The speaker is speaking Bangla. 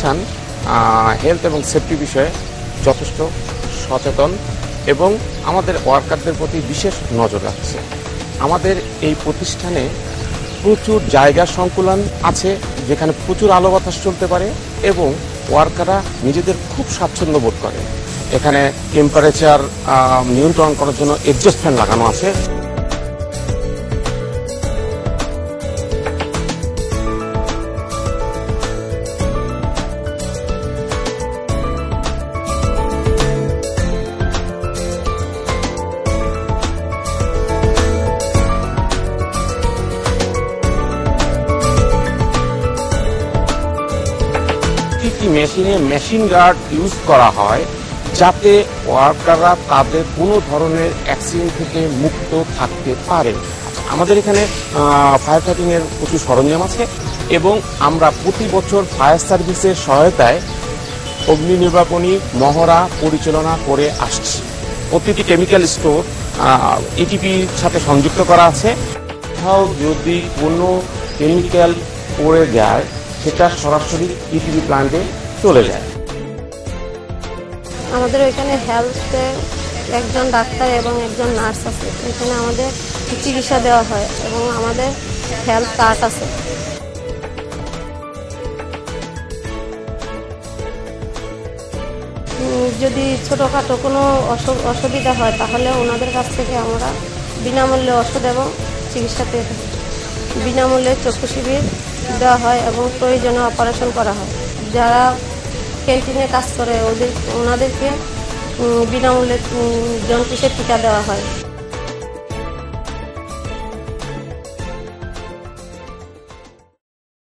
প্রতিষ্ঠান হেলথ এবং সেফটি বিষয়ে যথেষ্ট সচেতন এবং আমাদের ওয়ার্কারদের প্রতি বিশেষ নজর রাখছে। আমাদের এই প্রতিষ্ঠানে প্রচুর জায়গা সংকুলান আছে, যেখানে প্রচুর আলো বাতাস চলতে পারে এবং ওয়ার্কাররা নিজেদের খুব স্বাচ্ছন্দ্য বোধ করে। এখানে টেম্পারেচার নিয়ন্ত্রণ করার জন্য এডজাস্ট ফ্যান লাগানো আছে। মেশিনে মেশিন গার্ড ইউজ করা হয় যাতে ওয়ার্কাররা তাদের কোনো ধরনের অ্যাক্সিডেন্ট থেকে মুক্ত থাকতে পারে। আমাদের এখানে ফায়ার ফাইটিং এর প্রচুর সরঞ্জাম আছে এবং আমরা প্রতি বছর ফায়ার সার্ভিসের সহায়তায় অগ্নি নির্বাপনী মহড়া পরিচালনা করে আসছি। প্রতিটি কেমিক্যাল স্টোর ইটিপির সাথে সংযুক্ত করা আছে। কোথাও যদি কোনো কেমিক্যাল পড়ে যায় সেটা সরাসরি ইটিপি প্ল্যান্টে চলে যায়। আমাদের ওইখানে হেলথে একজন ডাক্তার এবং একজন নার্স আছে। এখানে আমাদের চিকিৎসা দেওয়া হয় এবং আমাদের হেলথ কার্ড আছে। যদি ছোটোখাটো কোনো অসুবিধা হয় তাহলে ওনাদের কাছ থেকে আমরা বিনামূল্যে ওষুধ এবং চিকিৎসা পেয়ে থাকি। বিনামূল্যে চক্ষু শিবির দেওয়া হয় এবং প্রয়োজনে অপারেশন করা হয়। যারা ক্যান্টিনে কাজ করে ওনাদেরকে বিনামূল্যে জন্ডিসের টিকা দেওয়া হয়।